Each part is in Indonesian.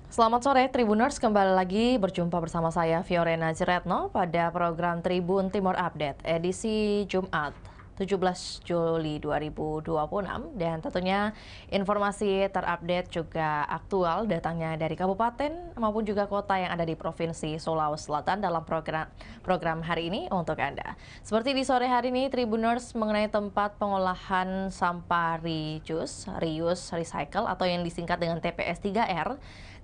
Selamat sore Tribuners, kembali lagi berjumpa bersama saya Fiorena Ciretno pada program Tribun Timur Update edisi Jumat 17 Juli 2026 dan tentunya informasi terupdate juga aktual datangnya dari kabupaten maupun juga kota yang ada di Provinsi Sulawesi Selatan dalam program hari ini untuk Anda. Seperti di sore hari ini Tribuners mengenai tempat pengolahan sampah reuse recycle atau yang disingkat dengan TPS 3R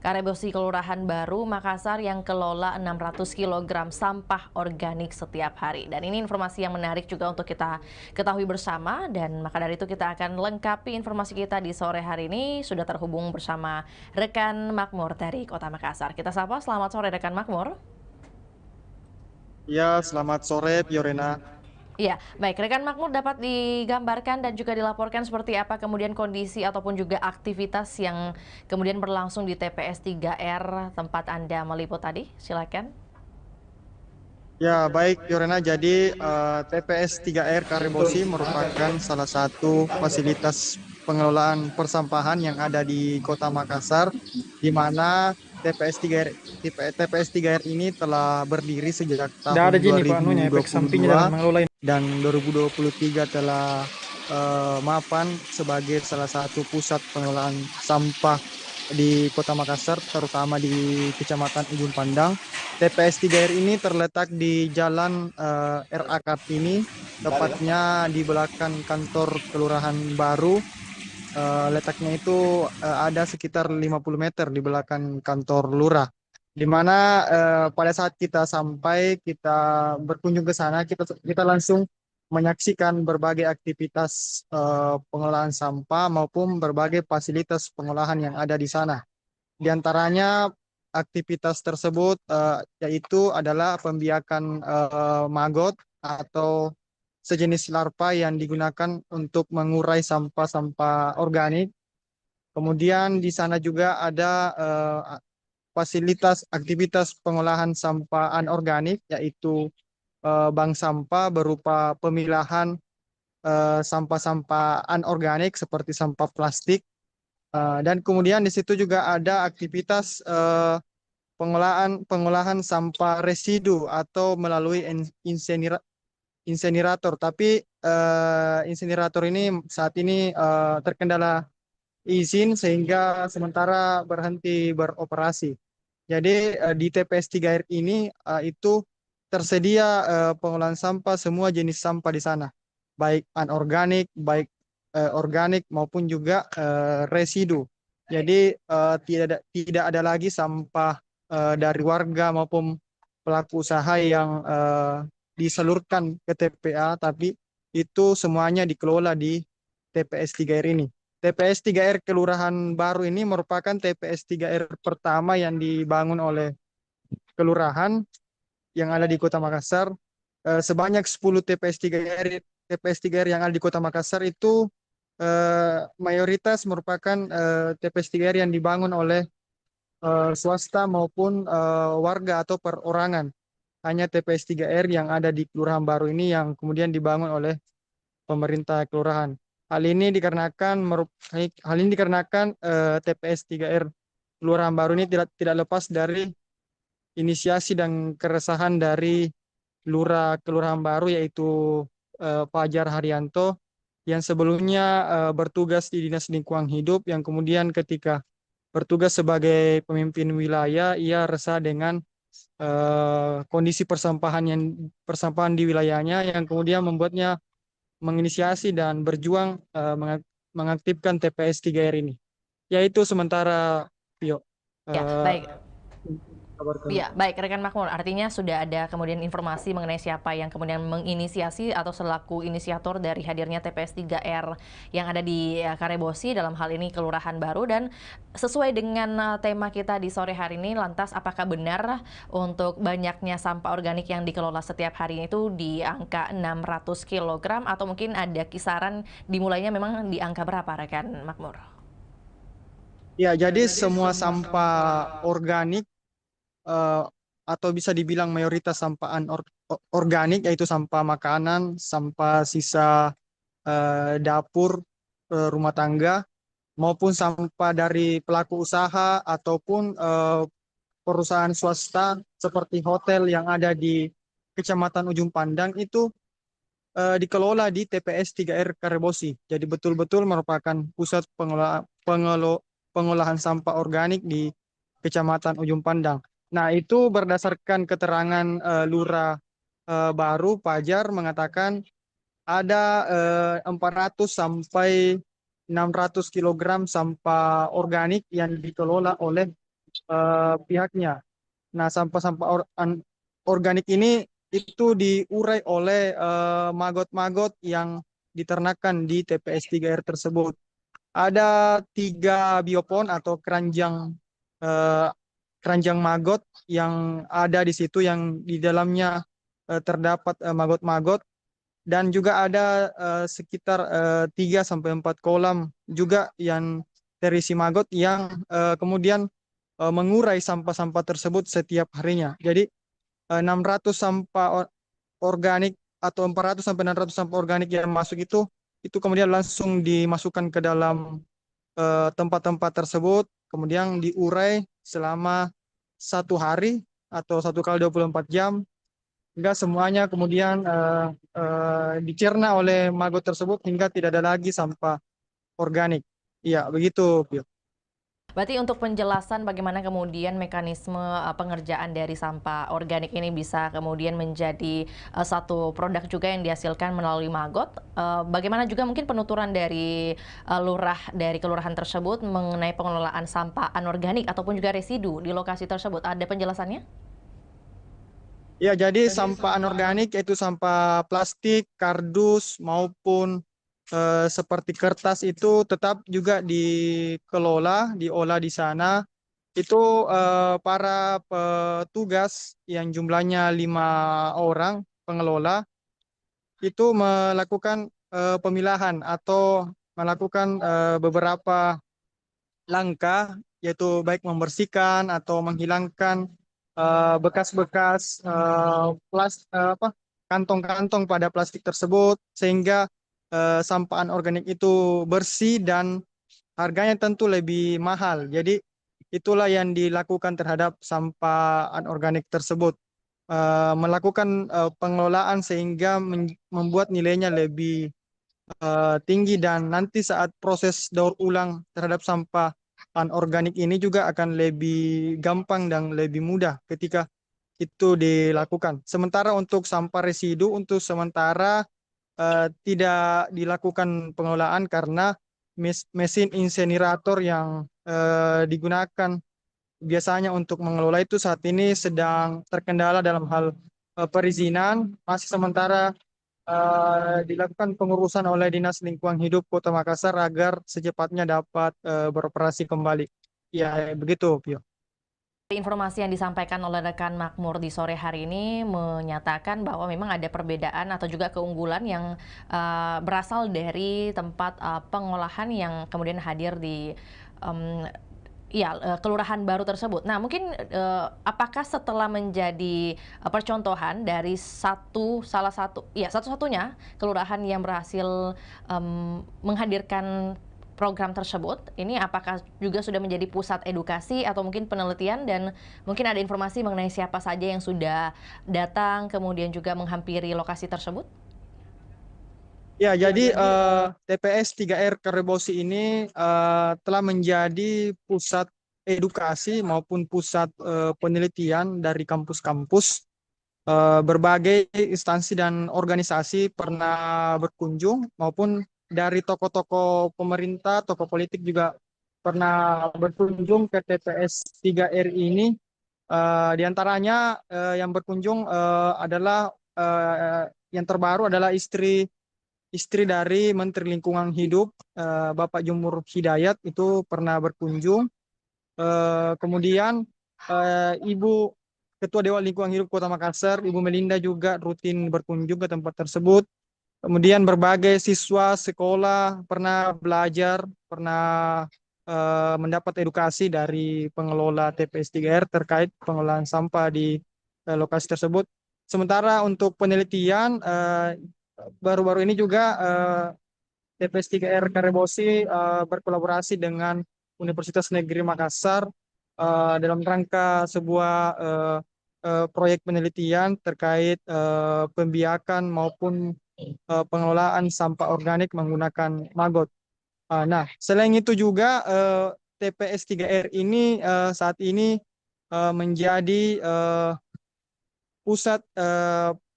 Karebosi Kelurahan Baru, Makassar yang kelola 600 kg sampah organik setiap hari. Dan ini informasi yang menarik juga untuk kita ketahui bersama. Dan maka dari itu kita akan lengkapi informasi kita di sore hari ini. Sudah terhubung bersama rekan Makmur dari Kota Makassar. Kita sapa, selamat sore rekan Makmur. Ya, selamat sore, Fiorena. Iya, baik. Rekan Makmur dapat digambarkan dan juga dilaporkan seperti apa kemudian kondisi ataupun juga aktivitas yang kemudian berlangsung di TPS 3R tempat Anda meliput tadi? Silakan. Ya, baik, Fiorena. Jadi, TPS 3R Karebosi merupakan salah satu fasilitas pengelolaan persampahan yang ada di Kota Makassar, di mana TPS 3R, TPS 3R ini telah berdiri sejak Nggak ada tahun gini Pak, anunya efek sampingnya dalam 2022 mengelola ini. dan 2023 telah mapan sebagai salah satu pusat pengelolaan sampah di Kota Makassar, terutama di Kecamatan Ujung Pandang. TPS 3R ini terletak di Jalan RA Kartini, tepatnya di belakang kantor Kelurahan Baru. Letaknya itu ada sekitar 50 meter di belakang kantor Lurah. Di mana pada saat kita sampai, kita berkunjung ke sana, kita langsung menyaksikan berbagai aktivitas pengelolaan sampah maupun berbagai fasilitas pengolahan yang ada di sana. Di antaranya aktivitas tersebut yaitu adalah pembiakan maggot atau sejenis larva yang digunakan untuk mengurai sampah-sampah organik. Kemudian di sana juga ada fasilitas aktivitas pengolahan sampah anorganik, yaitu bank sampah berupa pemilahan sampah-sampah anorganik seperti sampah plastik. Dan kemudian di situ juga ada aktivitas pengolahan sampah residu atau melalui insenerator. Tapi insenerator ini saat ini terkendala izin sehingga sementara berhenti beroperasi. Jadi di TPS 3R ini itu tersedia pengolahan sampah semua jenis sampah di sana, baik anorganik, baik organik maupun juga residu. Jadi tidak ada lagi sampah dari warga maupun pelaku usaha yang disalurkan ke TPA, tapi itu semuanya dikelola di TPS 3R ini. TPS 3R Kelurahan Baru ini merupakan TPS 3R pertama yang dibangun oleh kelurahan yang ada di Kota Makassar. Sebanyak 10 TPS 3R yang ada di Kota Makassar itu mayoritas merupakan TPS 3R yang dibangun oleh swasta maupun warga atau perorangan. Hanya TPS 3R yang ada di Kelurahan Baru ini yang kemudian dibangun oleh pemerintah kelurahan. Hal ini dikarenakan TPS 3R Kelurahan Baru ini tidak tidak lepas dari inisiasi dan keresahan dari Lurah Kelurahan Baru, yaitu Fajar Haryanto, yang sebelumnya bertugas di Dinas Lingkungan Hidup, yang kemudian ketika bertugas sebagai pemimpin wilayah, ia resah dengan kondisi persampahan di wilayahnya, yang kemudian membuatnya menginisiasi dan berjuang mengaktifkan TPS 3R ini. Yaitu sementara Vio. Ya, Eh, baik. kabar kami. Ya, baik rekan Makmur. Artinya sudah ada kemudian informasi mengenai siapa yang kemudian menginisiasi atau selaku inisiator dari hadirnya TPS 3R yang ada di Karebosi dalam hal ini Kelurahan Baru. Dan sesuai dengan tema kita di sore hari ini, lantas apakah benar untuk banyaknya sampah organik yang dikelola setiap hari itu di angka 600 kg atau mungkin ada kisaran dimulainya memang di angka berapa rekan Makmur? Ya, jadi semua sampah organik eh, atau bisa dibilang mayoritas sampah organik, yaitu sampah makanan, sampah sisa dapur, rumah tangga, maupun sampah dari pelaku usaha ataupun perusahaan swasta seperti hotel yang ada di Kecamatan Ujung Pandang itu dikelola di TPS 3R Karebosi. Jadi betul-betul merupakan pusat pengolahan sampah organik di Kecamatan Ujung Pandang. Nah, itu berdasarkan keterangan Lurah baru Pajar mengatakan ada 400 sampai 600 kilogram sampah organik yang dikelola oleh pihaknya. Nah, sampah-sampah organik ini itu diurai oleh magot-magot yang diternakan di TPS 3R tersebut. Ada 3 biopon atau eh, keranjang magot yang ada di situ yang di dalamnya terdapat magot-magot dan juga ada sekitar 3 sampai 4 kolam juga yang terisi magot yang kemudian mengurai sampah-sampah tersebut setiap harinya. Jadi 600 sampah organik atau 400 sampai 600 sampah organik yang masuk itu kemudian langsung dimasukkan ke dalam tempat-tempat tersebut, kemudian diurai selama 1 hari atau 1 kali 24 jam, hingga semuanya kemudian dicerna oleh maggot tersebut hingga tidak ada lagi sampah organik. Iya, begitu, Pio. Berarti untuk penjelasan bagaimana kemudian mekanisme pengerjaan dari sampah organik ini bisa kemudian menjadi satu produk juga yang dihasilkan melalui maggot. Bagaimana juga mungkin penuturan dari lurah dari kelurahan tersebut mengenai pengelolaan sampah anorganik ataupun juga residu di lokasi tersebut. Ada penjelasannya? Ya, jadi sampah anorganik yaitu sampah plastik, kardus maupun seperti kertas itu tetap juga dikelola, diolah di sana. Itu para petugas yang jumlahnya 5 orang pengelola itu melakukan pemilahan atau melakukan beberapa langkah yaitu baik membersihkan atau menghilangkan bekas-bekas kantong-kantong pada plastik tersebut sehingga sampah anorganik itu bersih dan harganya tentu lebih mahal. Jadi itulah yang dilakukan terhadap sampah anorganik tersebut. Melakukan pengelolaan sehingga membuat nilainya lebih tinggi dan nanti saat proses daur ulang terhadap sampah anorganik ini juga akan lebih gampang dan lebih mudah ketika itu dilakukan. Sementara untuk sampah residu untuk sementara tidak dilakukan pengelolaan karena mesin insinerator yang digunakan biasanya untuk mengelola itu saat ini sedang terkendala dalam hal perizinan, masih sementara dilakukan pengurusan oleh Dinas Lingkungan Hidup Kota Makassar agar secepatnya dapat beroperasi kembali. Ya, begitu, Pio. Informasi yang disampaikan oleh rekan Makmur di sore hari ini menyatakan bahwa memang ada perbedaan atau juga keunggulan yang berasal dari tempat pengolahan yang kemudian hadir di um, ya, kelurahan baru tersebut. Nah, mungkin apakah setelah menjadi percontohan dari salah satu, ya satu-satunya kelurahan yang berhasil menghadirkan program tersebut, ini apakah juga sudah menjadi pusat edukasi atau mungkin penelitian dan mungkin ada informasi mengenai siapa saja yang sudah datang kemudian juga menghampiri lokasi tersebut? Ya, jadi TPS 3R Karebosi ini telah menjadi pusat edukasi maupun pusat penelitian dari kampus-kampus. Berbagai instansi dan organisasi pernah berkunjung maupun dari tokoh-tokoh pemerintah, tokoh politik juga pernah berkunjung ke TPS 3R ini. Di antaranya yang berkunjung adalah yang terbaru adalah istri dari Menteri Lingkungan Hidup, Bapak Jumur Hidayat itu pernah berkunjung. Kemudian Ibu Ketua Dewan Lingkungan Hidup Kota Makassar, Ibu Melinda juga rutin berkunjung ke tempat tersebut. Kemudian berbagai siswa sekolah pernah belajar, pernah mendapat edukasi dari pengelola TPS 3R terkait pengelolaan sampah di lokasi tersebut. Sementara untuk penelitian baru-baru ini juga TPS 3R Karebosi berkolaborasi dengan Universitas Negeri Makassar dalam rangka sebuah proyek penelitian terkait pembiakan maupun pengelolaan sampah organik menggunakan maggot. Nah, selain itu juga TPS 3R ini saat ini menjadi pusat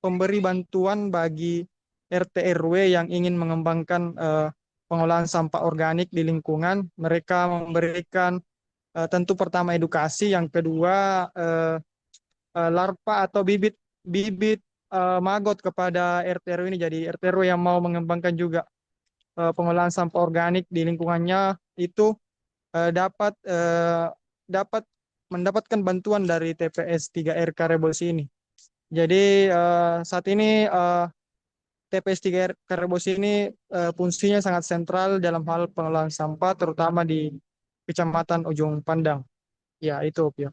pemberi bantuan bagi RT RW yang ingin mengembangkan pengolahan sampah organik di lingkungan. Mereka memberikan tentu pertama edukasi, yang kedua larva atau bibit bibit maggot kepada RT RW ini. Jadi RT RW yang mau mengembangkan juga pengolahan sampah organik di lingkungannya itu dapat mendapatkan bantuan dari TPS 3R Karebosi ini. Jadi saat ini TPS 3R Karebosi ini fungsinya sangat sentral dalam hal pengelolaan sampah, terutama di Kecamatan Ujung Pandang. Ya, itu, Pio.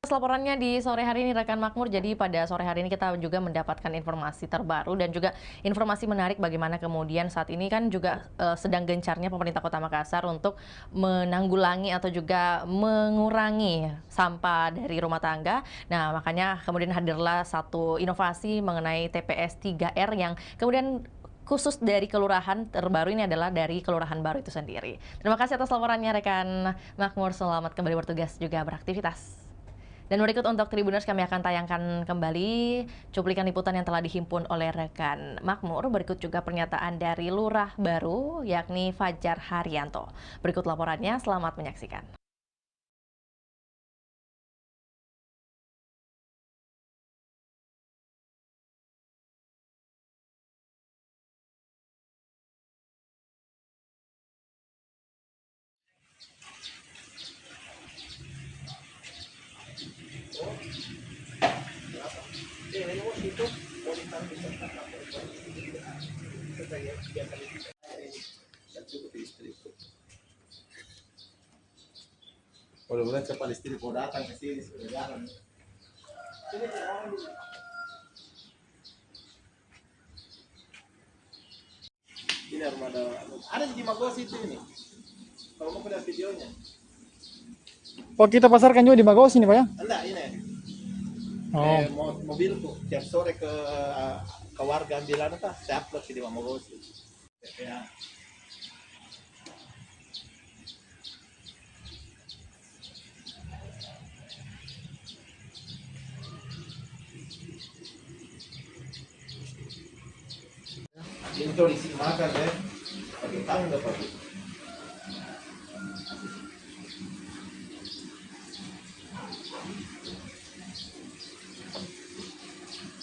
Laporannya di sore hari ini rekan Makmur. Jadi pada sore hari ini kita juga mendapatkan informasi terbaru dan juga informasi menarik bagaimana kemudian saat ini kan juga sedang gencarnya pemerintah Kota Makassar untuk menanggulangi atau juga mengurangi sampah dari rumah tangga. Nah, makanya kemudian hadirlah satu inovasi mengenai TPS 3R yang kemudian khusus dari kelurahan terbaru ini adalah dari Kelurahan Baru itu sendiri. Terima kasih atas laporannya rekan Makmur. Selamat kembali bertugas juga beraktivitas. Dan berikut untuk Tribuners kami akan tayangkan kembali cuplikan liputan yang telah dihimpun oleh rekan Makmur. Berikut juga pernyataan dari Lurah Baru yakni Fajar Haryanto. Berikut laporannya, selamat menyaksikan. Kalau bulan saya Palestina mau datang ke sini sudah jalan. Ini ada di Magosi itu ini. Kalau mau lihat videonya. Oh, kita pasarkan juga di Magos ini, Pak ya? Enggak ini. Mobilku tiap sore ke warga ambilan apa? Saya upload di Magosi. Ya. Ini tuh isi makan ya. Pakai tangga pakai.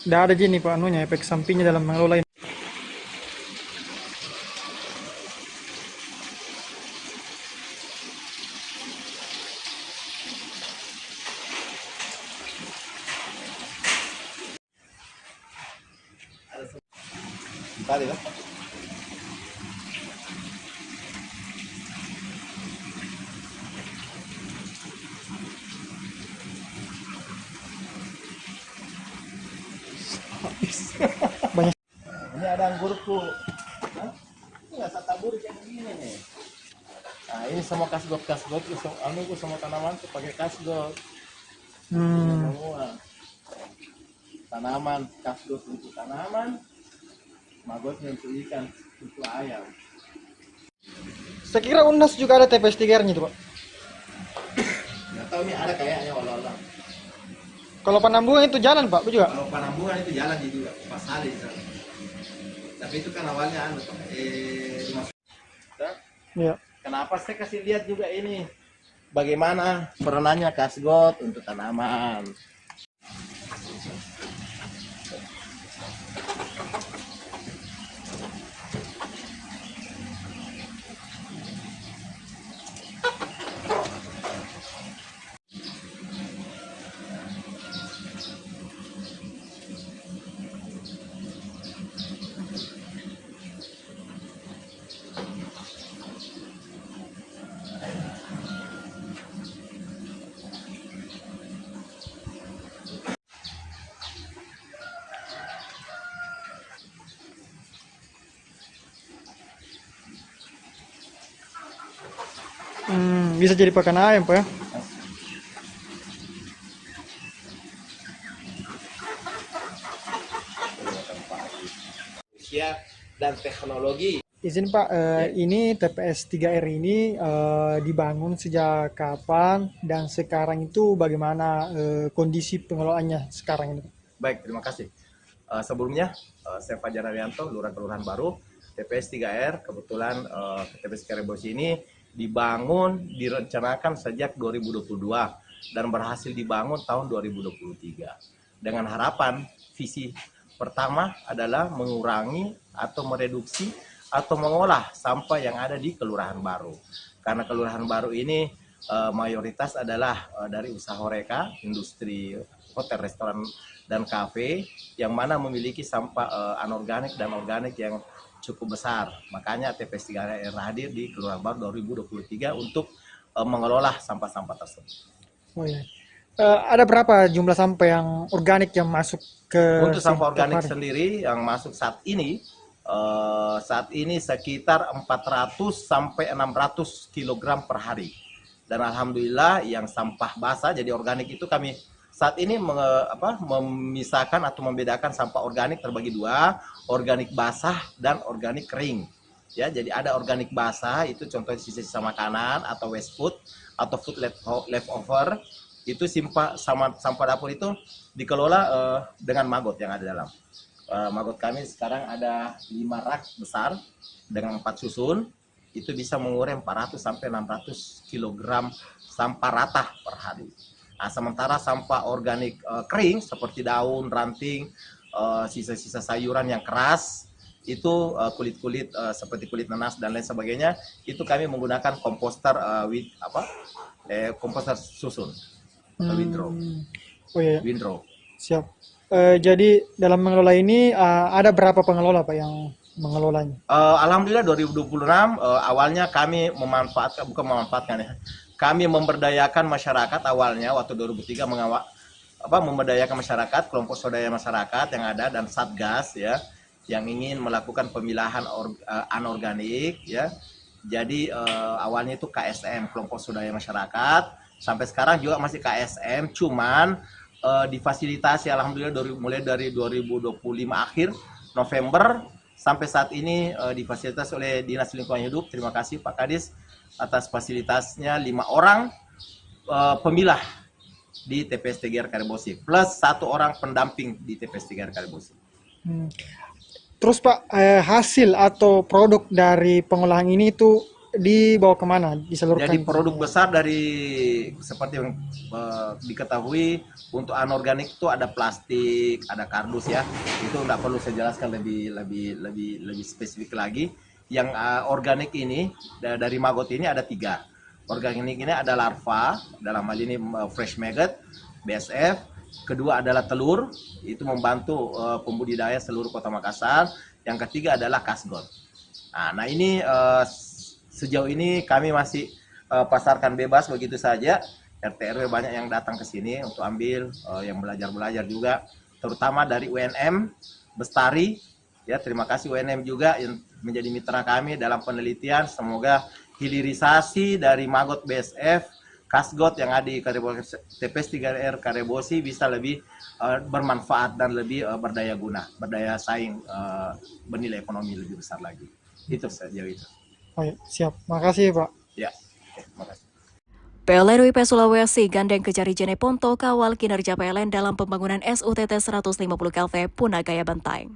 Tidak ada gini, Pak, anunya, efek sampingnya dalam mengelola ini. Tadi lah. Banyak. Ini ada anggurku. Hah? Ini nggak saya taburi kayak begini nih. Nah ini semua kasgot anu semua tanaman tuh pakai kasgot. Semua tanaman kasgot untuk tanaman, magotnya untuk ikan, untuk ayam. Saya kira UNAS juga ada TPS 3R-nya itu, Pak. Nggak tahu nih ada kayaknya walau-walau. Kalau Panambuang itu jalan, Pak, juga. Kalau Panambuhan itu jalan di juga pas hari sana. Tapi itu kan awalnya anu dimasuk. Iya. Kenapa saya kasih lihat juga ini bagaimana peranannya kasgot untuk tanaman. bisa jadi pakan ayam Pak ya. Usia dan teknologi. Izin Pak, ini TPS 3R ini dibangun sejak kapan dan sekarang itu bagaimana kondisi pengelolaannya sekarang ini? Baik, terima kasih. Sebelumnya, saya Fajar Arianto, Lurah Kelurahan Baru, TPS 3R. Kebetulan TPS Karebosi ini dibangun, direncanakan sejak 2022 dan berhasil dibangun tahun 2023. Dengan harapan, visi pertama adalah mengurangi atau mereduksi atau mengolah sampah yang ada di Kelurahan Baru. Karena Kelurahan Baru ini mayoritas adalah dari usaha horeca, industri hotel, restoran, dan kafe yang mana memiliki sampah anorganik dan organik yang cukup besar. Makanya TPS 3R hadir di Kelurahan Baru 2023 untuk mengelola sampah-sampah tersebut. Oh iya. Ada berapa jumlah sampah yang organik yang masuk ke Untuk sampah organik hari? sendiri yang masuk saat ini sekitar 400 sampai 600 kg per hari. Dan alhamdulillah yang sampah basah jadi organik itu kami saat ini memisahkan atau membedakan sampah organik terbagi dua, organik basah dan organik kering. Ya, jadi ada organik basah itu contohnya sisa-sisa makanan atau waste food atau food leftover. Itu sampah dapur itu dikelola dengan maggot yang ada dalam. Maggot kami sekarang ada 5 rak besar dengan 4 susun, itu bisa mengurai 400 sampai 600 kg sampah rata per hari. Nah, sementara sampah organik kering seperti daun, ranting, sisa-sisa sayuran yang keras, itu kulit-kulit seperti kulit nanas dan lain sebagainya, itu kami menggunakan komposter komposter susun atau windrow. Oh iya. Windrow. Siap. Jadi dalam mengelola ini ada berapa pengelola Pak yang mengelolanya? Alhamdulillah 2026 awalnya kami kami memberdayakan masyarakat awalnya waktu 2003 memberdayakan masyarakat, kelompok swadaya masyarakat yang ada dan satgas ya yang ingin melakukan pemilahan anorganik ya. Jadi awalnya itu KSM, kelompok swadaya masyarakat, sampai sekarang juga masih KSM, cuman difasilitasi alhamdulillah mulai dari 2025 akhir November sampai saat ini difasilitasi oleh Dinas Lingkungan Hidup. Terima kasih Pak Kadis atas fasilitasnya 5 orang pemilah di TPS 3R Karebosi plus 1 orang pendamping di TPS 3R Karebosi. Terus Pak, hasil atau produk dari pengolahan ini itu dibawa kemana? Disalurkan? Jadi produk besar dari seperti yang diketahui untuk anorganik itu ada plastik, ada kardus ya. Itu nggak perlu saya jelaskan lebih spesifik lagi. Yang organik ini dari maggot ini ada 3. Organik ini ada larva, dalam hal ini fresh maggot, BSF. Kedua adalah telur, itu membantu pembudidaya seluruh Kota Makassar. Yang ketiga adalah kasgot. Nah ini sejauh ini kami masih pasarkan bebas begitu saja. RT RW banyak yang datang ke sini untuk ambil, yang belajar juga, terutama dari UNM Bestari. Ya, terima kasih UNM juga yang menjadi mitra kami dalam penelitian. Semoga hilirisasi dari maggot BSF, kasgot yang ada di TPS 3R Karebosi bisa lebih bermanfaat dan lebih berdaya guna, berdaya saing, bernilai ekonomi lebih besar lagi. Itu saja itu. Oh ya, siap. Makasih Pak. Ya, makasih. PLN WIP Sulawesi gandeng Kejari Jeneponto kawal kinerja PLN dalam pembangunan SUTT 150 kV Punagaya Banteng.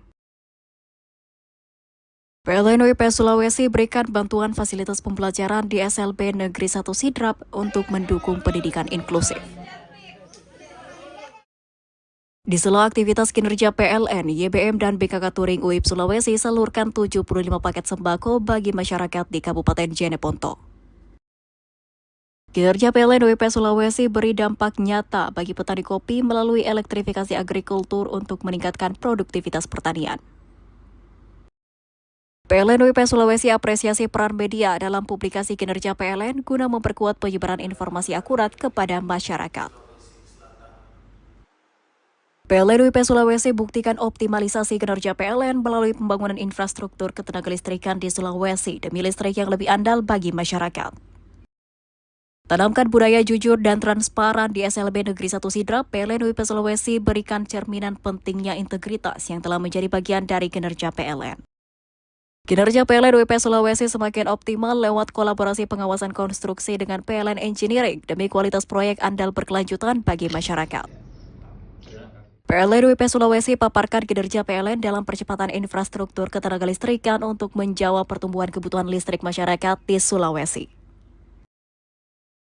PLN WIP Sulawesi berikan bantuan fasilitas pembelajaran di SLB Negeri 1 Sidrap untuk mendukung pendidikan inklusif. Di sela aktivitas kinerja PLN, YBM dan BKK Touring UIP Sulawesi salurkan 75 paket sembako bagi masyarakat di Kabupaten Jeneponto. Kinerja PLN WIP Sulawesi beri dampak nyata bagi petani kopi melalui elektrifikasi agrikultur untuk meningkatkan produktivitas pertanian. PLN WIP Sulawesi apresiasi peran media dalam publikasi kinerja PLN guna memperkuat penyebaran informasi akurat kepada masyarakat. PLN WIP Sulawesi buktikan optimalisasi kinerja PLN melalui pembangunan infrastruktur ketenagalistrikan di Sulawesi demi listrik yang lebih andal bagi masyarakat. Tanamkan budaya jujur dan transparan di SLB Negeri 1 Sidrap, PLN UIP Sulawesi berikan cerminan pentingnya integritas yang telah menjadi bagian dari kinerja PLN. Kinerja PLN UIP Sulawesi semakin optimal lewat kolaborasi pengawasan konstruksi dengan PLN Engineering demi kualitas proyek andal berkelanjutan bagi masyarakat. PLN UIP Sulawesi paparkan kinerja PLN dalam percepatan infrastruktur ketenagalistrikan untuk menjawab pertumbuhan kebutuhan listrik masyarakat di Sulawesi.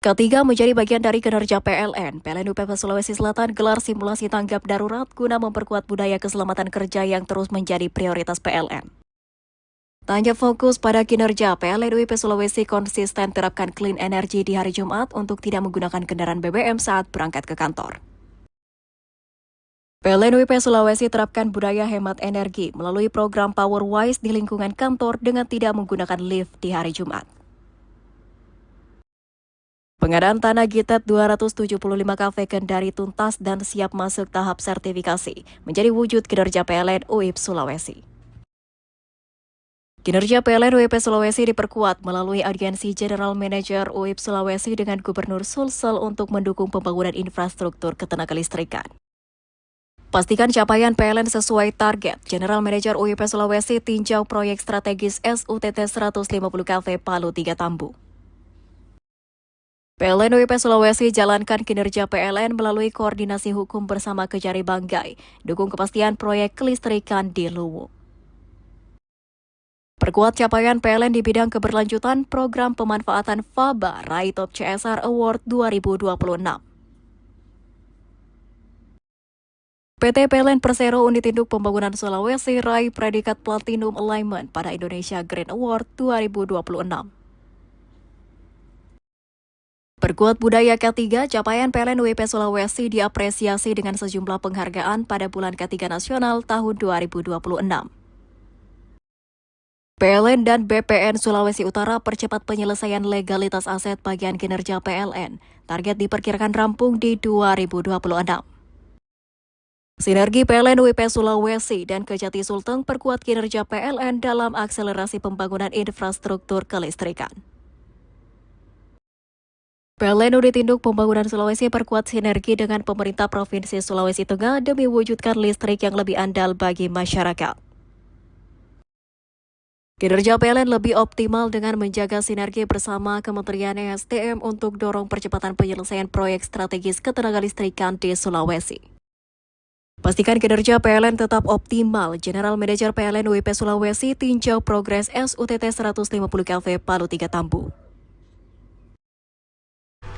Ketiga, menjadi bagian dari kinerja PLN UPP Sulawesi Selatan gelar simulasi tanggap darurat guna memperkuat budaya keselamatan kerja yang terus menjadi prioritas PLN. Tanggap fokus pada kinerja, PLN UIP Sulawesi konsisten terapkan clean energy di hari Jumat untuk tidak menggunakan kendaraan BBM saat berangkat ke kantor. PLN UIP Sulawesi terapkan budaya hemat energi melalui program Powerwise di lingkungan kantor dengan tidak menggunakan lift di hari Jumat. Pengadaan tanah Gitet 275 KV Kendari tuntas dan siap masuk tahap sertifikasi, menjadi wujud kinerja PLN UIP Sulawesi. Kinerja PLN UIP Sulawesi diperkuat melalui audiensi General Manager UIP Sulawesi dengan Gubernur Sulsel untuk mendukung pembangunan infrastruktur ketenagalistrikan. Pastikan capaian PLN sesuai target. General Manager UIP Sulawesi tinjau proyek strategis SUTT 150 KV Palu 3 Tambu. PLN UIP Sulawesi jalankan kinerja PLN melalui koordinasi hukum bersama Kejari Banggai, dukung kepastian proyek kelistrikan di Luwu. Perkuat capaian PLN di bidang keberlanjutan program pemanfaatan FABA raih Top CSR Award 2026. PT PLN Persero Unit Induk Pembangunan Sulawesi raih predikat Platinum Alignment pada Indonesia Green Award 2026. Perkuat budaya K3, capaian PLN UIP Sulawesi diapresiasi dengan sejumlah penghargaan pada bulan K3 Nasional tahun 2026. PLN dan BPN Sulawesi Utara percepat penyelesaian legalitas aset bagian kinerja PLN. Target diperkirakan rampung di 2026. Sinergi PLN UIP Sulawesi dan Kejati Sulteng perkuat kinerja PLN dalam akselerasi pembangunan infrastruktur kelistrikan. PLN Unit Induk Pembangunan Sulawesi perkuat sinergi dengan pemerintah Provinsi Sulawesi Tengah demi wujudkan listrik yang lebih andal bagi masyarakat. Kinerja PLN lebih optimal dengan menjaga sinergi bersama Kementerian ESDM untuk dorong percepatan penyelesaian proyek strategis ketenagalistrikan di Sulawesi. Pastikan kinerja PLN tetap optimal. General Manager PLN UIP Sulawesi tinjau progres SUTT 150 KV Palu 3 Tambu.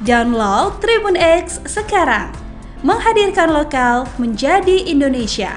Download Tribun X sekarang, menghadirkan lokal menjadi Indonesia.